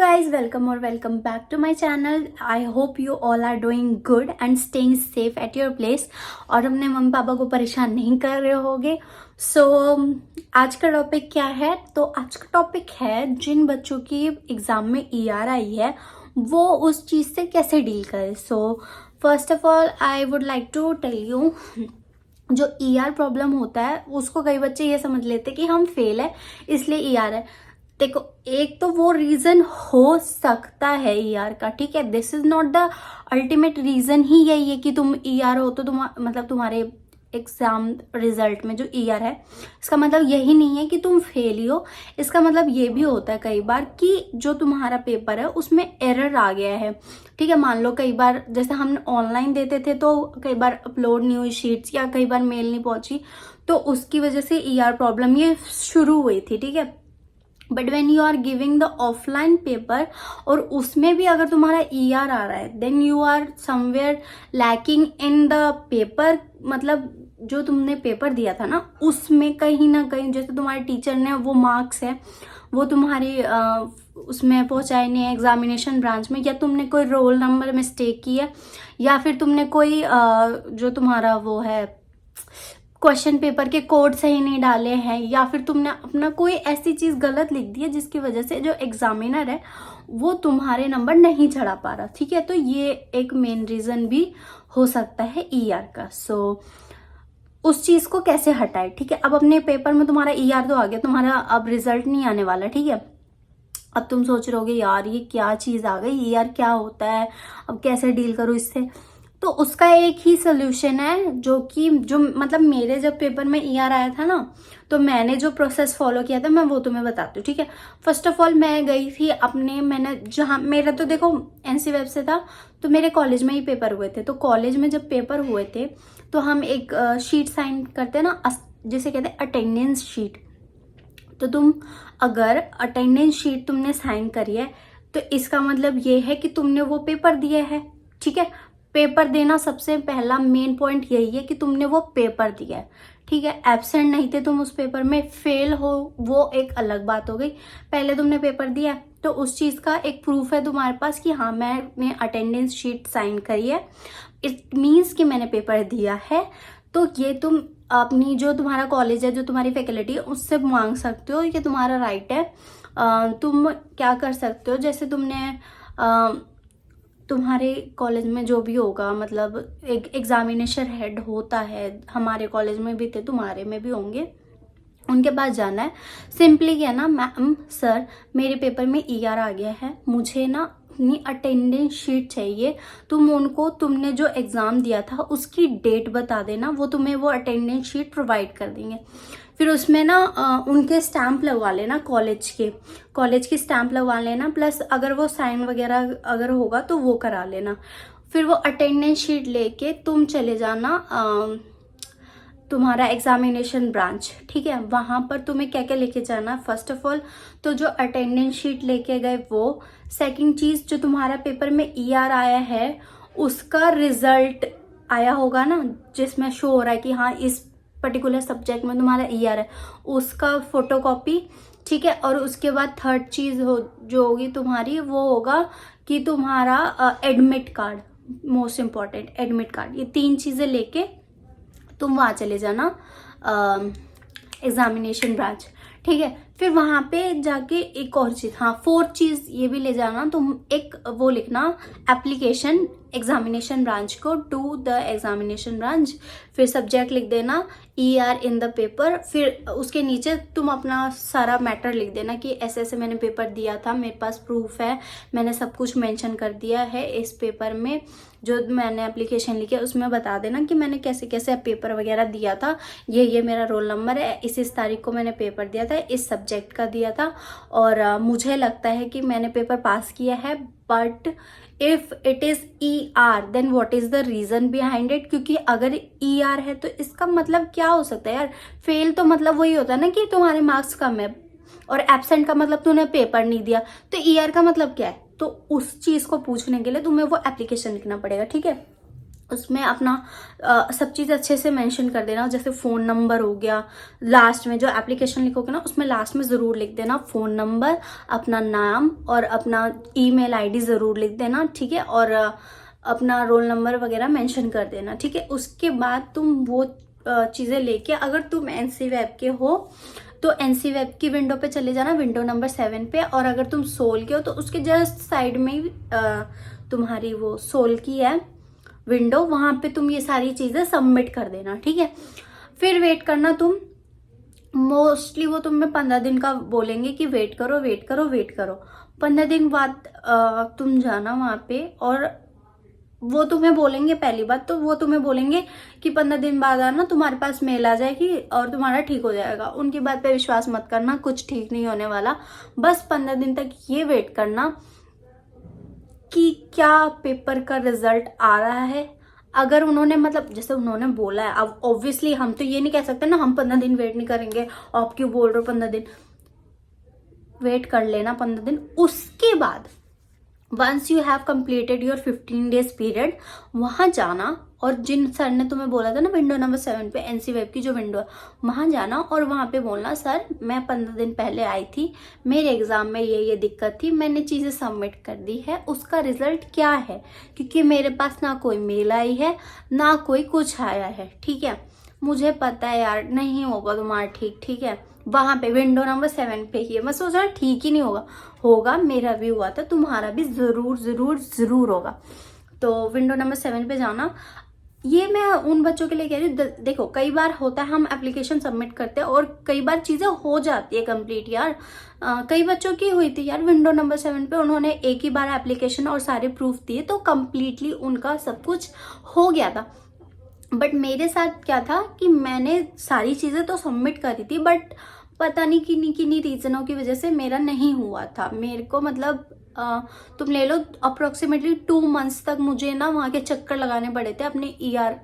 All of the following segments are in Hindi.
guys, welcome or welcome back to my channel. I hope you all are doing good and staying safe at your place और अपने मम्मी पापा को परेशान नहीं कर रहे होगे. So आज का टॉपिक क्या है? तो आज का टॉपिक है जिन बच्चों की एग्जाम में ER आई है वो उस चीज़ से कैसे डील करें. So first of all I would like to tell you, जो ER प्रॉब्लम होता है उसको कई बच्चे ये समझ लेते हैं कि हम फेल है इसलिए ER है. देखो, एक तो वो रीजन हो सकता है ER का, ठीक है. This is not the ultimate reason ही यही है कि तुम ER हो तो मतलब तुम्हारे एग्जाम रिजल्ट में जो ER है इसका मतलब यही नहीं है कि तुम फेल ही हो. इसका मतलब ये भी होता है कई बार कि जो तुम्हारा पेपर है उसमें एरर आ गया है, ठीक है. मान लो कई बार जैसे हम ऑनलाइन देते थे तो कई बार अपलोड नहीं हुई शीट्स या कई बार मेल नहीं पहुंची तो उसकी वजह से ER प्रॉब्लम ये शुरू हुई थी, ठीक है. But when you are giving the offline paper और उसमें भी अगर तुम्हारा ER आ रहा है then you are somewhere lacking in the paper. मतलब जो तुमने पेपर दिया था ना उसमें कहीं ना कहीं जैसे तुम्हारे टीचर ने वो मार्क्स है वो तुम्हारी उसमें पहुंचाए नहीं है एग्जामिनेशन ब्रांच में, या तुमने कोई रोल नंबर मिस्टेक की है, या फिर तुमने कोई जो तुम्हारा वो है क्वेश्चन पेपर के कोड सही नहीं डाले हैं, या फिर तुमने अपना कोई ऐसी चीज गलत लिख दी है जिसकी वजह से जो एग्जामिनर है वो तुम्हारे नंबर नहीं चढ़ा पा रहा, ठीक है. तो ये एक मेन रीजन भी हो सकता है ER का. सो उस चीज को कैसे हटाए, ठीक है. अब अपने पेपर में तुम्हारा ER तो आ गया, तुम्हारा अब रिजल्ट नहीं आने वाला, ठीक है. अब तुम सोच रहे होगे यार ये क्या चीज आ गई, ER क्या होता है, अब कैसे डील करूं इससे. तो उसका एक ही सोल्यूशन है जो मतलब मेरे जब पेपर में ER आया था ना तो मैंने जो प्रोसेस फॉलो किया था मैं वो तुम्हें बताती हूँ, ठीक है. फर्स्ट ऑफ ऑल मैं गई थी मैंने जहाँ मेरा तो देखो NC वेब से था तो मेरे कॉलेज में ही पेपर हुए थे. तो कॉलेज में जब पेपर हुए थे तो हम एक शीट साइन करते ना जिसे कहते हैं अटेंडेंस शीट. तो तुम अगर अटेंडेंस शीट तुमने साइन करी है तो इसका मतलब ये है कि तुमने वो पेपर दिया है, ठीक है. पेपर देना सबसे पहला मेन पॉइंट यही है कि तुमने वो पेपर दिया है, ठीक है. एब्सेंट नहीं थे तुम उस पेपर में, फेल हो वो एक अलग बात हो गई. पहले तुमने पेपर दिया तो उस चीज का एक प्रूफ है तुम्हारे पास कि हाँ मैंने अटेंडेंस शीट साइन करी है, इट मीन्स कि मैंने पेपर दिया है. तो ये तुम अपनी जो तुम्हारा कॉलेज है जो तुम्हारी फैकल्टी है उससे मांग सकते हो, ये तुम्हारा राइट है. तुम क्या कर सकते हो, जैसे तुमने तुम्हारे कॉलेज में जो भी होगा मतलब एक एग्जामिनेशन हेड होता है, हमारे कॉलेज में भी थे तुम्हारे में भी होंगे, उनके पास जाना है. सिंपली क्या ना, मैम सर मेरे पेपर में ER आ गया है, मुझे ना अपनी अटेंडेंस शीट चाहिए. तुमने जो एग्जाम दिया था उसकी डेट बता देना, वो तुम्हें वो अटेंडेंस शीट प्रोवाइड कर देंगे. फिर उसमें ना उनके स्टैंप लगवा लेना, कॉलेज की स्टैंप लगवा लेना, प्लस अगर वो साइन वगैरह अगर होगा तो वो करा लेना. फिर वो अटेंडेंस शीट लेके तुम चले जाना तुम्हारा एग्जामिनेशन ब्रांच, ठीक है. वहां पर तुम्हें क्या क्या लेके जाना, फर्स्ट ऑफ ऑल तो जो अटेंडेंस शीट लेके गए वो, सेकंड चीज जो तुम्हारा पेपर में ER आया है उसका रिजल्ट आया होगा ना जिसमें शो हो रहा है कि हाँ इस पर्टिकुलर सब्जेक्ट में तुम्हारा ER है, उसका फोटोकॉपी, ठीक है. और उसके बाद थर्ड चीज जो होगी तुम्हारी वो होगा कि तुम्हारा admit card, most important admit card. ये 3 चीजें लेके तुम वहां चले जाना एग्जामिनेशन ब्रांच, ठीक है. फिर वहां पे जाके एक और चीज, हाँ फोर्थ चीज ये भी ले जाना, तुम एक वो लिखना एप्लीकेशन एग्जामिनेशन ब्रांच को, टू द एग्जामिनेशन ब्रांच. फिर सब्जेक्ट लिख देना ER इन द पेपर. फिर उसके नीचे तुम अपना सारा मैटर लिख देना कि ऐसे ऐसे मैंने पेपर दिया था, मेरे पास प्रूफ है, मैंने सब कुछ मेंशन कर दिया है इस पेपर में, जो मैंने एप्लीकेशन लिखी है उसमें बता देना कि मैंने कैसे कैसे पेपर वगैरह दिया था, ये मेरा रोल नंबर है, इस तारीख को मैंने पेपर दिया था, इस सब्जेक्ट का दिया था और मुझे लगता है कि मैंने पेपर पास किया है. But if it is ER then what is the reason behind it. क्योंकि अगर ER है तो इसका मतलब क्या हो सकता है यार, फेल तो मतलब वही होता है ना कि तुम्हारे मार्क्स कम है, और एब्सेंट का मतलब तूने पेपर नहीं दिया, तो ER का मतलब क्या है. तो उस चीज को पूछने के लिए तुम्हें वो एप्लीकेशन लिखना पड़ेगा, ठीक है. उसमें अपना सब चीज़ अच्छे से मेंशन कर देना। जैसे फ़ोन नंबर हो गया, लास्ट में जो एप्लीकेशन लिखोगे ना उसमें लास्ट में ज़रूर लिख देना फ़ोन नंबर, अपना नाम और अपना ईमेल आईडी ज़रूर लिख देना, ठीक है। और अपना रोल नंबर वगैरह मेंशन कर देना, ठीक है। उसके बाद तुम वो चीज़ें लेके, अगर तुम एनसी वेब के हो तो एनसी वेब की विंडो पे चले जाना, विंडो नंबर 7 पे। और अगर तुम सोल के हो तो उसके जस्ट साइड में ही तुम्हारी वो सोल की है विंडो, वहां पे तुम ये सारी चीजें सबमिट कर देना, ठीक है। फिर वेट करना तुम, मोस्टली वो तुम्हें 15 दिन का बोलेंगे कि वेट करो वेट करो वेट करो। 15 दिन बाद तुम जाना वहां पे, और वो तुम्हें बोलेंगे, पहली बात तो वो तुम्हें बोलेंगे कि 15 दिन बाद आना, तुम्हारे पास मेल आ जाएगी और तुम्हारा ठीक हो जाएगा। उनकी बात पे विश्वास मत करना, कुछ ठीक नहीं होने वाला। बस 15 दिन तक ये वेट करना कि क्या पेपर का रिजल्ट आ रहा है। अगर उन्होंने मतलब जैसे उन्होंने बोला है, अब ऑब्वियसली हम तो ये नहीं कह सकते ना हम 15 दिन वेट नहीं करेंगे, आप क्यों बोल रहे हो 15 दिन। वेट कर लेना 15 दिन। उसके बाद once you have completed your 15 days period, वहां जाना और जिन सर ने तुम्हें बोला था ना विंडो नंबर 7 पे एनसी वेब की जो विंडो है, वहां जाना और वहां पे बोलना सर मैं 15 दिन पहले आई थी, मेरे एग्जाम में ये दिक्कत थी, मैंने चीजें सबमिट कर दी है, उसका रिजल्ट क्या है, क्योंकि मेरे पास ना कोई मेल आई है ना कोई कुछ आया है, ठीक है। मुझे पता है यार नहीं होगा तुम्हारा ठीक, ठीक है। वहां पे विंडो नंबर 7 पे ही है, मैं सोच रहा ठीक ही नहीं होगा, होगा, मेरा भी हुआ था, तुम्हारा भी जरूर जरूर जरूर होगा। तो विंडो नंबर 7 पे जाना। ये मैं उन बच्चों के लिए कह रही हूँ, देखो कई बार होता है हम एप्लीकेशन सबमिट करते हैं और कई बार चीजें हो जाती है कंप्लीट यार। कई बच्चों की हुई थी यार विंडो नंबर 7 पे, उन्होंने एक ही बार एप्लीकेशन और सारे प्रूफ दिए तो कंप्लीटली उनका सब कुछ हो गया था। बट मेरे साथ क्या था कि मैंने सारी चीजें तो सबमिट करी थी, बट पता नहीं किन्हीं किन्हीं रीजनों की वजह से मेरा नहीं हुआ था। मेरे को मतलब तुम ले लो अप्रोक्सीमेटली 2 मंथ्स तक मुझे ना वहाँ के चक्कर लगाने पड़े थे अपने ईआर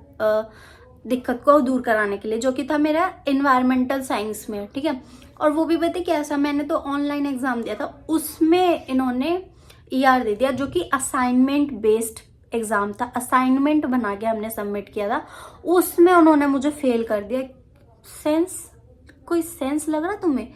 दिक्कत को दूर कराने के लिए, जो कि था मेरा एनवायरमेंटल साइंस में, ठीक है। और वो भी पता कैसा, मैंने तो ऑनलाइन एग्जाम दिया था, उसमें इन्होंने ईआर दे दिया जो कि असाइनमेंट बेस्ड एग्जाम था, असाइनमेंट बना के हमने सबमिट किया था, उसमें उन्होंने मुझे फेल कर दिया। सेंस, कोई सेंस लग रहा तुम्हें?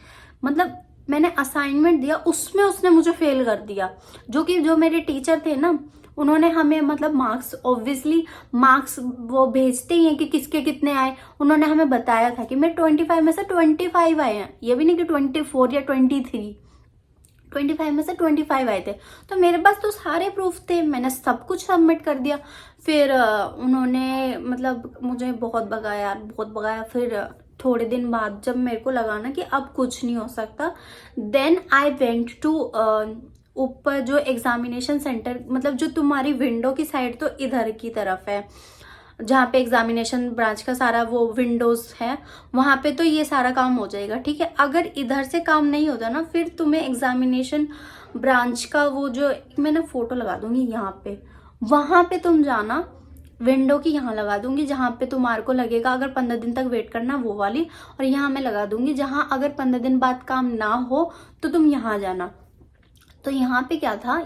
मतलब मैंने असाइनमेंट दिया उसमें उसने मुझे फेल कर दिया। जो मेरे टीचर थे ना, उन्होंने हमें मतलब मार्क्स, ऑब्वियसली मार्क्स वो भेजते ही हैं कि किसके कितने आए, उन्होंने हमें बताया था कि मेरे 25 में से 25 आए हैं, ये भी नहीं कि 24 या 23, 25 में से 25 आए थे। तो मेरे पास तो सारे प्रूफ थे, मैंने सब कुछ सबमिट कर दिया। फिर उन्होंने मतलब मुझे बहुत भगाया, बहुत भगाया। फिर थोड़े दिन बाद जब मेरे को लगा ना कि अब कुछ नहीं हो सकता, देन आई वेंट टू ऊपर जो एग्जामिनेशन सेंटर, मतलब जो तुम्हारी विंडो की साइड तो इधर की तरफ है जहाँ पे एग्जामिनेशन ब्रांच का सारा वो विंडोज है, वहां पे तो ये सारा काम हो जाएगा, ठीक है। अगर इधर से काम नहीं होता ना, फिर तुम्हें एग्जामिनेशन ब्रांच का वो जो मैं ना फोटो लगा दूंगी यहाँ पे, वहां पे तुम जाना, विंडो की यहाँ लगा दूंगी जहाँ पे तुम्हारे को लगेगा अगर 15 दिन तक वेट करना वो वाली, और यहाँ मैं लगा दूंगी जहाँ अगर 15 दिन बाद काम ना हो तो तुम यहाँ जाना। तो यहाँ पे क्या था,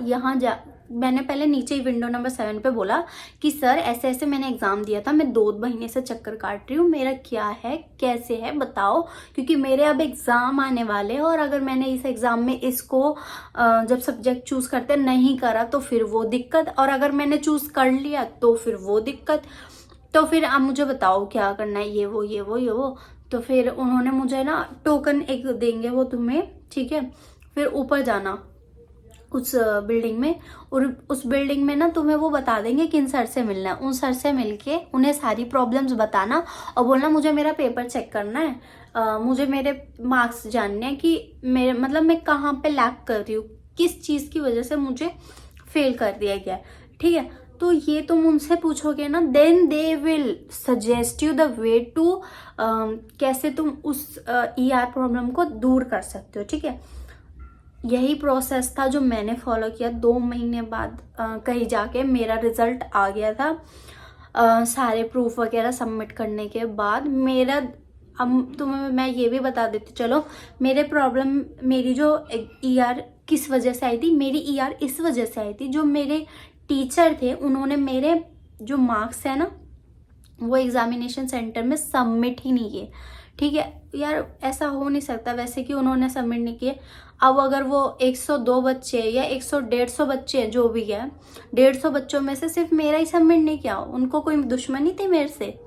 मैंने पहले नीचे ही विंडो नंबर 7 पे बोला कि सर ऐसे ऐसे मैंने एग्जाम दिया था, मैं 2 महीने से चक्कर काट रही हूँ, मेरा क्या है कैसे है बताओ, क्योंकि मेरे अब एग्जाम आने वाले हैं और अगर मैंने इस एग्जाम में इसको जब सब्जेक्ट चूज करते नहीं करा तो फिर वो दिक्कत, और अगर मैंने चूज कर लिया तो फिर वो दिक्कत। तो फिर अब मुझे बताओ क्या करना है, ये वो ये वो ये वो। तो फिर उन्होंने मुझे ना टोकन एक देंगे वो तुम्हें, ठीक है। फिर ऊपर जाना उस बिल्डिंग में, और उस बिल्डिंग में ना तुम्हें वो बता देंगे किन सर से मिलना है, उन सर से मिलके उन्हें सारी प्रॉब्लम्स बताना और बोलना मुझे मेरा पेपर चेक करना है, मुझे मेरे मार्क्स जानने हैं कि मेरे मतलब मैं कहाँ पे लैक कर रही हूँ, किस चीज़ की वजह से मुझे फेल कर दिया गया, ठीक है। तो ये तुम उनसे पूछोगे ना, then they will suggest you the way to कैसे तुम उस ईआर प्रॉब्लम को दूर कर सकते हो, ठीक है। यही प्रोसेस था जो मैंने फॉलो किया। 2 महीने बाद कहीं जाके मेरा रिजल्ट आ गया था, सारे प्रूफ वगैरह सबमिट करने के बाद मेरा, अब तुम्हें मैं ये भी बता देती चलो, मेरे प्रॉब्लम, मेरी जो ईआर किस वजह से आई थी, मेरी ईआर इस वजह से आई थी, जो मेरे टीचर थे उन्होंने मेरे जो मार्क्स है ना वो एग्जामिनेशन सेंटर में सबमिट ही नहीं किए। ठीक है यार, ऐसा हो नहीं सकता वैसे कि उन्होंने सबमिट नहीं किए। अब अगर वो 102 बच्चे या 150 बच्चे जो भी है, 150 बच्चों में से सिर्फ मेरा ही सबमिट नहीं किया, उनको कोई दुश्मनी थी मेरे से?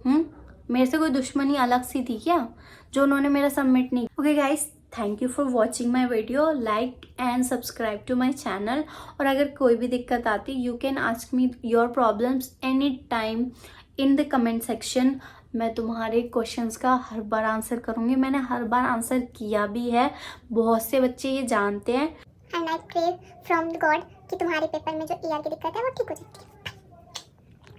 मेरे से कोई दुश्मनी अलग सी थी क्या जो उन्होंने मेरा सबमिट नहीं? Okay guys, thank you for watching my video, like and subscribe to my channel. और अगर कोई भी दिक्कत आती, you can ask me your problems any time in the comment section. मैं तुम्हारे क्वेश्चंस का हर बार आंसर करूंगी, मैंने हर बार आंसर किया भी है, बहुत से बच्चे ये जानते हैं। And I pray from God कि तुम्हारे पेपर में जो ईआर की दिक्कत है वो ठीक हो जाएगी।